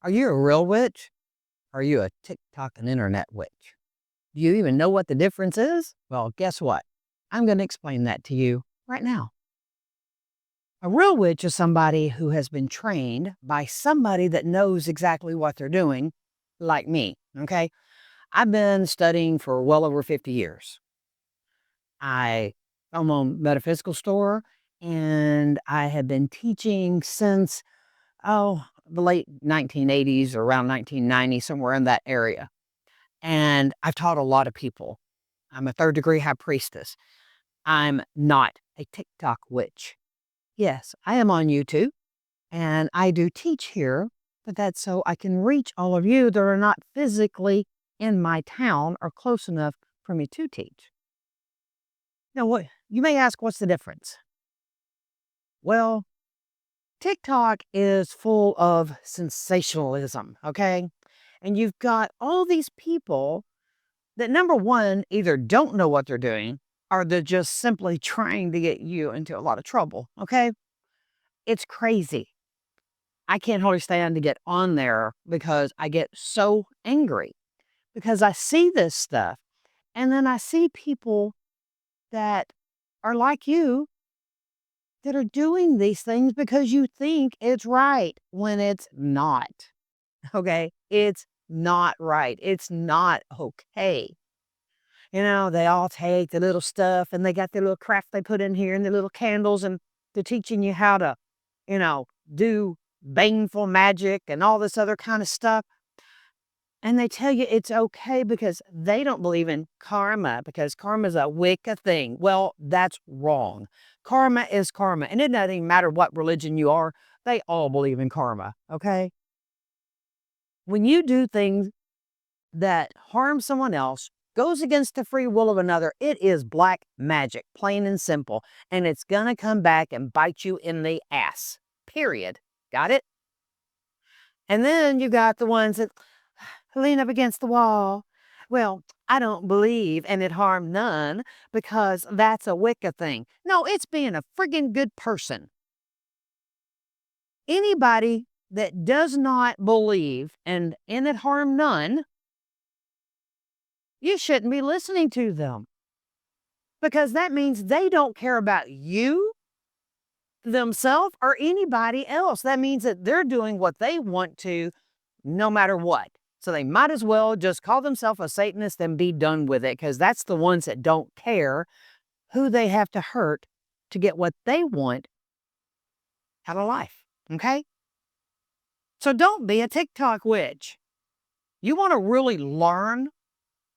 Are you a real witch? Or are you a TikTok and internet witch? Do you even know what the difference is? Well, guess what? I'm going to explain that to you right now. A real witch is somebody who has been trained by somebody that knows exactly what they're doing, like me. Okay. I've been studying for well over 50 years. I own my own metaphysical store and I have been teaching since, the late 1980s or around 1990, somewhere in that area. And I've taught a lot of people. I'm a third degree high priestess. I'm not a TikTok witch. Yes, I am on YouTube and I do teach here, but that's so I can reach all of you that are not physically in my town or close enough for me to teach. Now, what you may ask, what's the difference? Well, TikTok is full of sensationalism, okay? And you've got all these people that, number one, either don't know what they're doing or they're just simply trying to get you into a lot of trouble, okay? It's crazy. I can't hardly stand to get on there because I get so angry because I see this stuff and then I see people that are like you that are doing these things because you think it's right when it's not. Okay? It's not right. It's not okay. They all take the little stuff and they got their little craft they put in here and the little candles and they're teaching you how to, you know, do baneful magic and all this other kind of stuff. And they tell you it's okay because they don't believe in karma because karma is a wicked thing. Well, that's wrong. Karma is karma. And it doesn't even matter what religion you are, they all believe in karma. Okay. When you do things that harm someone else, goes against the free will of another, it is black magic, plain and simple. And it's going to come back and bite you in the ass. Period. Got it? And then you got the ones that lean up against the wall. Well, I don't believe and it harmed none because that's a Wicca thing. No, it's being a friggin' good person. Anybody that does not believe and in it harm none, you shouldn't be listening to them because that means they don't care about you, themselves, or anybody else. That means that they're doing what they want to no matter what. So they might as well just call themselves a Satanist and be done with it because that's the ones that don't care who they have to hurt to get what they want out of life. Okay? So don't be a TikTok witch. You want to really learn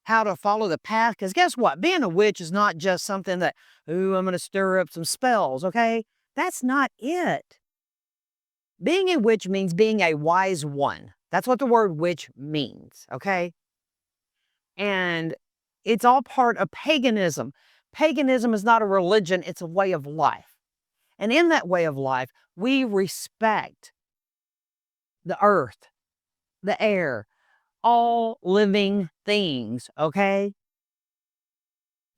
how to follow the path because guess what? Being a witch is not just something that, ooh, I'm going to stir up some spells. Okay? That's not it. Being a witch means being a wise one. That's what the word witch means. Okay? And it's all part of paganism. Paganism is not a religion, it's a way of life. And in that way of life, we respect the earth, the air, all living things, okay?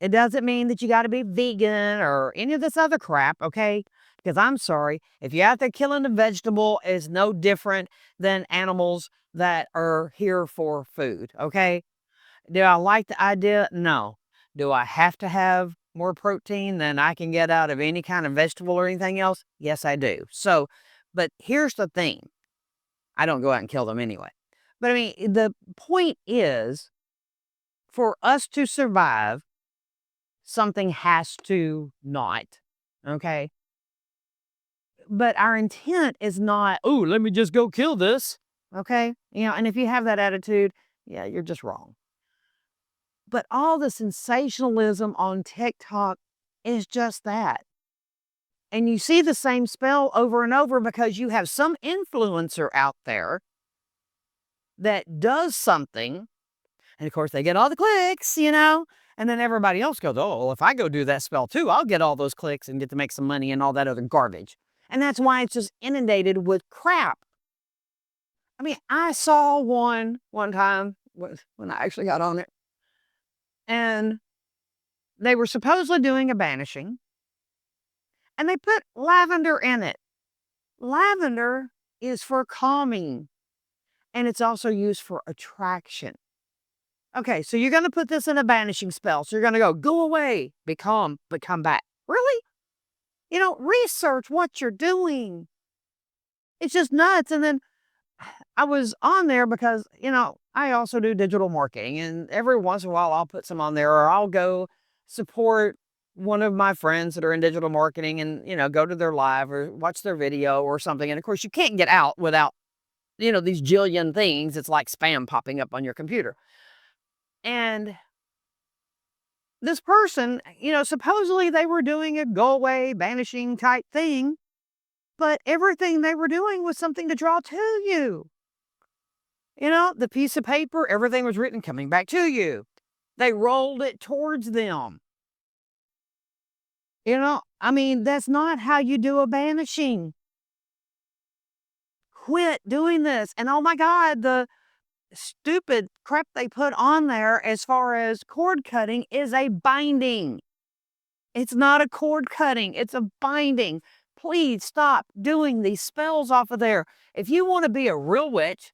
It doesn't mean that you got to be vegan or any of this other crap, okay? Because I'm sorry, if you're out there killing a vegetable, it's no different than animals that are here for food, okay? Do I like the idea? No. Do I have to have more protein than I can get out of any kind of vegetable or anything else? Yes, I do. So, but here's the thing. I don't go out and kill them anyway. But I mean, the point is for us to survive, something has to not. Okay. But our intent is not, oh, let me just go kill this. Okay. And if you have that attitude, yeah, you're just wrong. But all the sensationalism on TikTok is just that. And you see the same spell over and over because you have some influencer out there that does something. And of course, they get all the clicks, and then everybody else goes, oh, well, if I go do that spell too, I'll get all those clicks and get to make some money and all that other garbage. And that's why it's just inundated with crap. I mean, I saw one time when I actually got on it. And they were supposedly doing a banishing, and they put lavender in it. Lavender is for calming. And it's also used for attraction. Okay, so you're going to put this in a banishing spell. So you're going to go away, be calm, but come back. Really? Research what you're doing. It's just nuts. And then I was on there because, I also do digital marketing, and every once in a while I'll put some on there, or I'll go support one of my friends that are in digital marketing and, go to their live or watch their video or something. And of course, you can't get out without, these jillion things. It's like spam popping up on your computer. And this person, supposedly they were doing a go away, banishing type thing, but everything they were doing was something to draw to you. The piece of paper, everything was written coming back to you. They rolled it towards them. That's not how you do a banishing. Quit doing this. And oh my God, the stupid crap they put on there as far as cord cutting is a binding. It's not a cord cutting, it's a binding. Please stop doing these spells off of there. If you want to be a real witch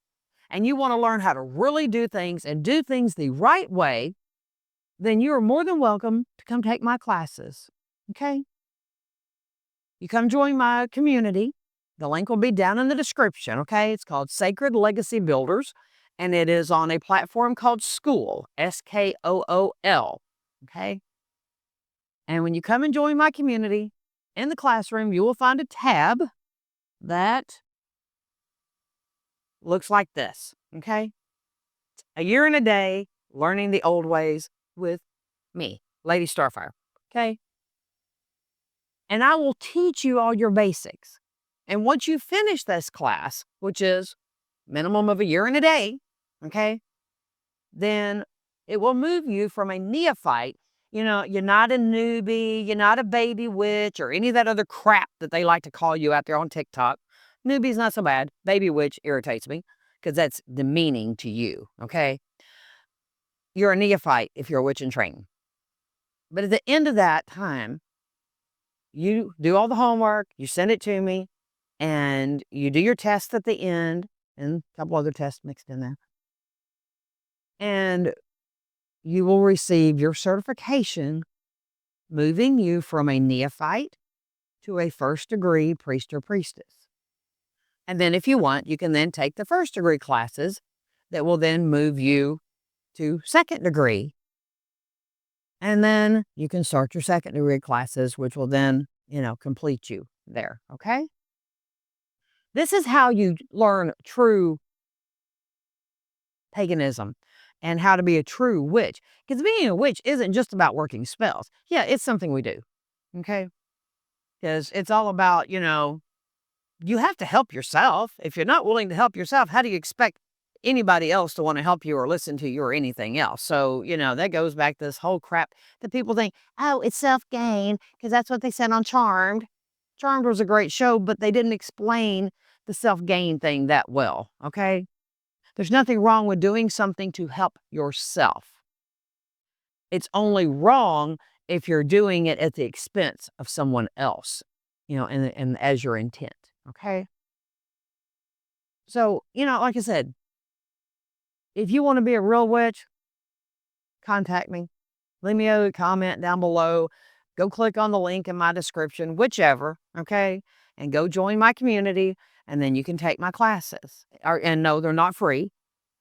and you want to learn how to really do things and do things the right way, then you are more than welcome to come take my classes. Okay? You come join my community. The link will be down in the description. Okay? It's called Sacred Legacy Builders, and it is on a platform called School, Skool. Okay? And when you come and join my community, in the classroom, you will find a tab that looks like this, okay? A year and a day, learning the old ways with me, Lady Starfire, okay? And I will teach you all your basics. And once you finish this class, which is minimum of a year and a day, okay, then it will move you from a neophyte. You're not a newbie, you're not a baby witch or any of that other crap that they like to call you out there on TikTok. Newbie's not so bad. Baby witch irritates me because that's demeaning to you, okay? You're a neophyte if you're a witch in training. But at the end of that time, you do all the homework, you send it to me, and you do your test at the end, and a couple other tests mixed in there. And you will receive your certification, moving you from a neophyte to a first-degree priest or priestess. And then if you want, you can then take the first-degree classes that will then move you to second degree. And then you can start your second-degree classes, which will then, complete you there, okay? This is how you learn true paganism and how to be a true witch. Because being a witch isn't just about working spells. Yeah, it's something we do, okay? Because it's all about, you have to help yourself. If you're not willing to help yourself, how do you expect anybody else to want to help you or listen to you or anything else? So, that goes back to this whole crap that people think, oh, it's self-gain, because that's what they said on Charmed. Charmed was a great show, but they didn't explain the self-gain thing that well, okay? There's nothing wrong with doing something to help yourself. It's only wrong if you're doing it at the expense of someone else, and as your intent, okay? So, like I said, if you want to be a real witch, contact me. Leave me a comment down below. Go click on the link in my description, whichever, okay? And go join my community, and then you can take my classes. And no, they're not free.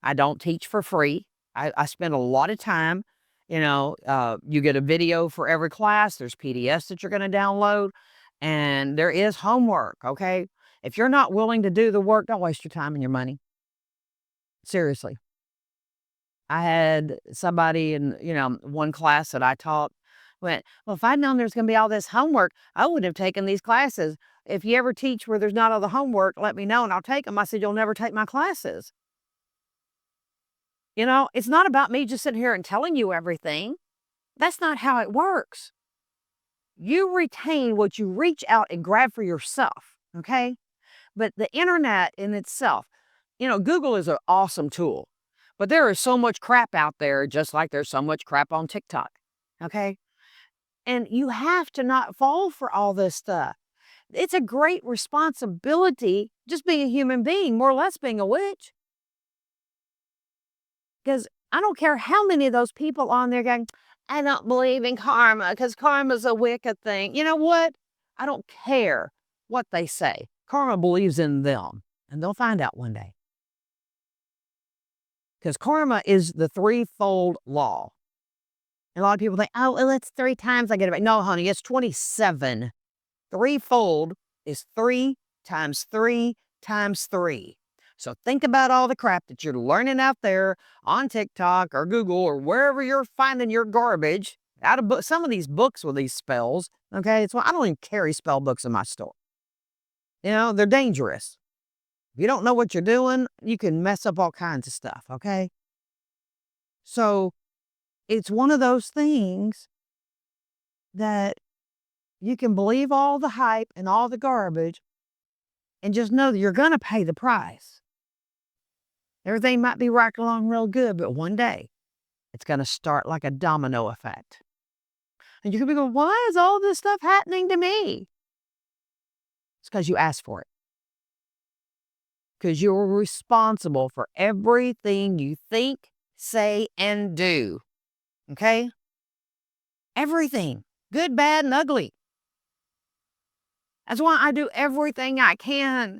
I don't teach for free. I spend a lot of time. You get a video for every class. There's PDFs that you're going to download, and there is homework, okay? If you're not willing to do the work, don't waste your time and your money. Seriously. I had somebody in, one class that I taught went, well, if I'd known there's going to be all this homework, I wouldn't have taken these classes. If you ever teach where there's not all the homework, let me know and I'll take them. I said, you'll never take my classes. It's not about me just sitting here and telling you everything. That's not how it works. You retain what you reach out and grab for yourself, okay? But the internet in itself, Google is an awesome tool. But there is so much crap out there, just like there's so much crap on TikTok, okay? And you have to not fall for all this stuff. It's a great responsibility just being a human being, more or less being a witch. Because I don't care how many of those people on there going, I don't believe in karma because karma's a wicked thing. You know what? I don't care what they say. Karma believes in them, and they'll find out one day. Because karma is the threefold law. And a lot of people think, oh, well, it's 3 times I get it back. No, honey, it's 27. Threefold is 3 times 3 times 3. So think about all the crap that you're learning out there on TikTok or Google or wherever you're finding your garbage out of some of these books with these spells. Okay, it's why I don't even carry spell books in my store. You know, they're dangerous. If you don't know what you're doing, you can mess up all kinds of stuff. Okay, so it's one of those things that you can believe all the hype and all the garbage and just know that you're going to pay the price. Everything might be rocking along real good, but one day it's going to start like a domino effect. And you could be going, why is all this stuff happening to me? It's because you asked for it. Because you're responsible for everything you think, say, and do. Okay? Everything. Good, bad, and ugly. That's why I do everything I can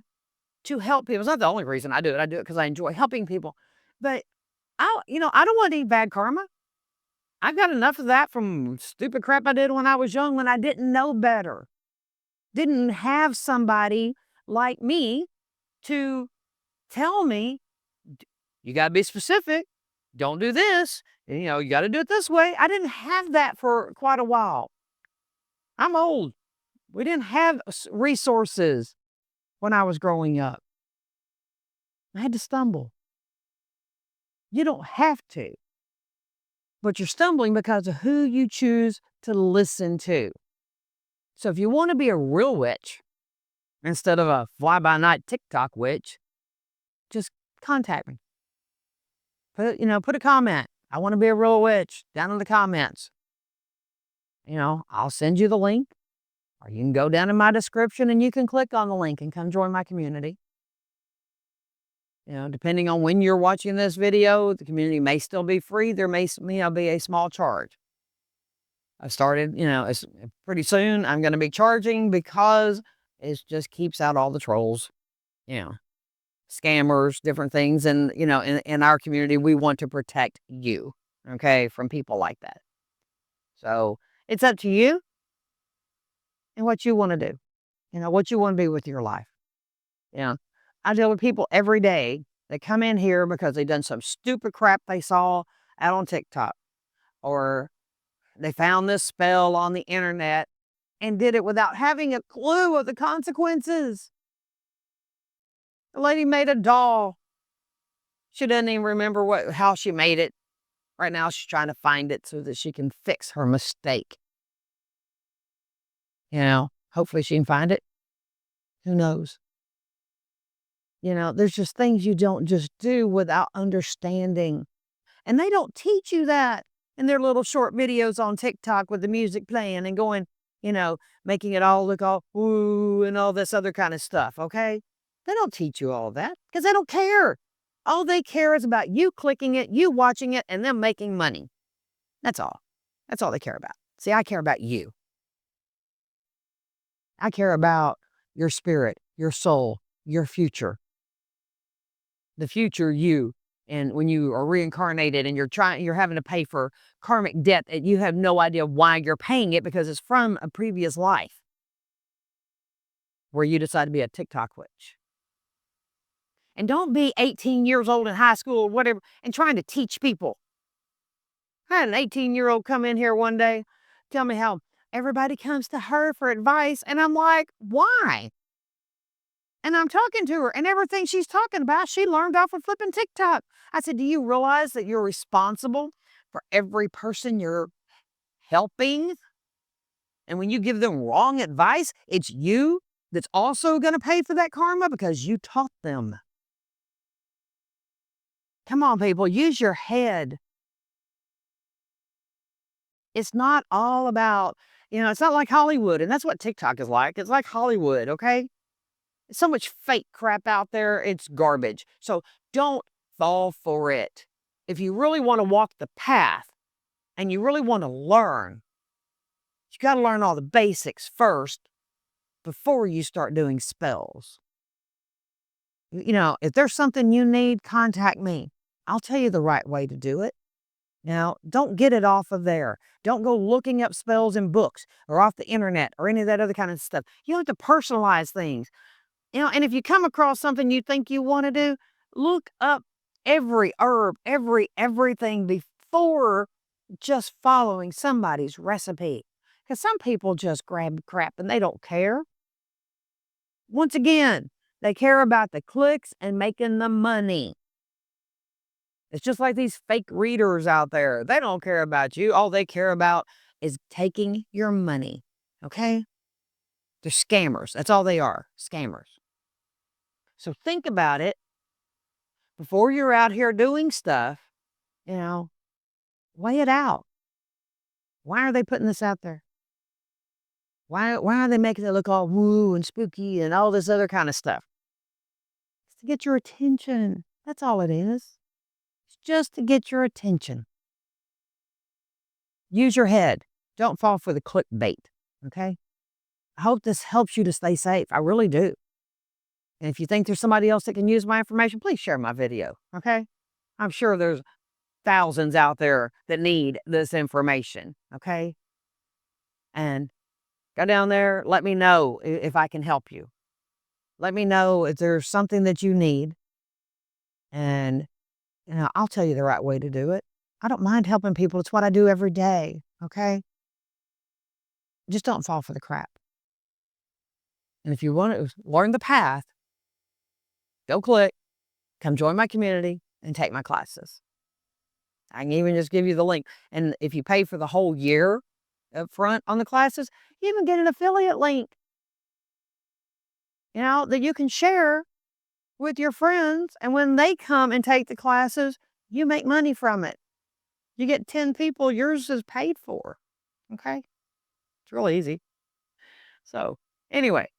to help people. It's not the only reason I do it. I do it because I enjoy helping people. But I don't want any bad karma. I've got enough of that from stupid crap I did when I was young, when I didn't know better. Didn't have somebody like me to tell me, you got to be specific. Don't do this. You got to do it this way. I didn't have that for quite a while. I'm old. We didn't have resources when I was growing up. I had to stumble. You don't have to. But you're stumbling because of who you choose to listen to. So if you want to be a real witch, instead of a fly-by-night TikTok witch, just contact me. Put a comment. I want to be a real witch down in the comments. I'll send you the link. Or you can go down in my description and you can click on the link and come join my community. Depending on when you're watching this video, the community may still be free. There may be a small charge. I started, it's pretty soon I'm going to be charging because it just keeps out all the trolls, scammers, different things. And, in our community, we want to protect you, okay, from people like that. So it's up to you and what you want to do, what you want to be with your life. I deal with people every day that come in here because they done some stupid crap they saw out on TikTok, or they found this spell on the internet and did it without having a clue of the consequences. The lady made a doll. She doesn't even remember how she made it. Right now she's trying to find it so that she can fix her mistake. Hopefully she can find it. Who knows? There's just things you don't just do without understanding. And they don't teach you that in their little short videos on TikTok with the music playing and going, making it all look all ooh and all this other kind of stuff, okay? They don't teach you all that because they don't care. All they care is about you clicking it, you watching it, and them making money. That's all. That's all they care about. See, I care about you. I care about your spirit, your soul, your future. The future you. And when you are reincarnated and you're having to pay for karmic debt that you have no idea why you're paying it because it's from a previous life where you decide to be a TikTok witch. And don't be 18 years old in high school or whatever and trying to teach people. I had an 18-year-old come in here one day, tell me how everybody comes to her for advice. And I'm like, why? And I'm talking to her, and everything she's talking about, she learned off of flipping TikTok. I said, do you realize that you're responsible for every person you're helping? And when you give them wrong advice, it's you that's also going to pay for that karma because you taught them. Come on, people, use your head. It's not all about, it's not like Hollywood, and that's what TikTok is like. It's like Hollywood, okay? There's so much fake crap out there. It's garbage. So don't fall for it. if you really want to walk the path and you really want to learn, you got to learn all the basics first before you start doing spells. If there's something you need, contact me. I'll tell you the right way to do it. Now, don't get it off of there. Don't go looking up spells in books or off the internet or any of that other kind of stuff. You have to personalize things. And if you come across something you think you want to do, look up every herb, everything before just following somebody's recipe. Because some people just grab crap and they don't care. Once again, they care about the clicks and making the money. It's just like these fake readers out there. They don't care about you. All they care about is taking your money. Okay? They're scammers. That's all they are, scammers. So think about it before you're out here doing stuff, weigh it out. Why are they putting this out there? Why are they making it look all woo and spooky and all this other kind of stuff? It's to get your attention. That's all it is. It's just to get your attention. Use your head. Don't fall for the clickbait, okay? I hope this helps you to stay safe. I really do. And if you think there's somebody else that can use my information, please share my video, okay? I'm sure there's thousands out there that need this information, okay? And go down there, let me know if I can help you. Let me know if there's something that you need. And, I'll tell you the right way to do it. I don't mind helping people. It's what I do every day, okay? Just don't fall for the crap. And if you want to learn the path, go click, come join my community, and take my classes. I can even just give you the link. And if you pay for the whole year up front on the classes, you even get an affiliate link, that you can share with your friends. And when they come and take the classes, you make money from it. You get 10 people, yours is paid for. Okay? It's real easy. So, anyway,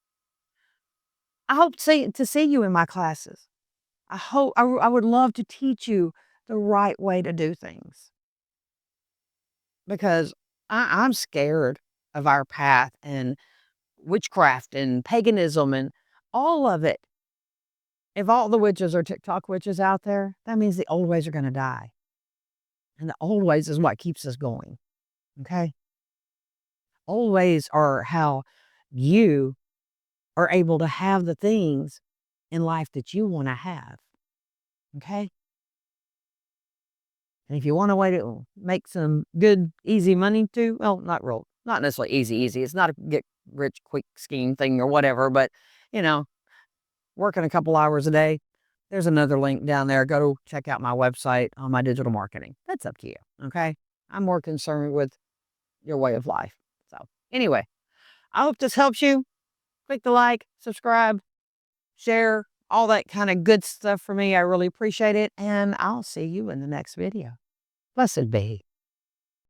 I hope to see you in my classes. I would love to teach you the right way to do things. Because I'm scared of our path and witchcraft and paganism and all of it. If all the witches are TikTok witches out there, that means the old ways are going to die. And the old ways is what keeps us going. Okay? Old ways are how you are able to have the things in life that you want to have. Okay? And if you want a way to make some good, easy money too, well, not necessarily easy. It's not a get rich quick scheme thing or whatever, but, working a couple hours a day, there's another link down there. Go check out my website on my digital marketing. That's up to you, okay? I'm more concerned with your way of life. So anyway, I hope this helps you. Click the like, subscribe, share, all that kind of good stuff for me. I really appreciate it. And I'll see you in the next video. Blessed be.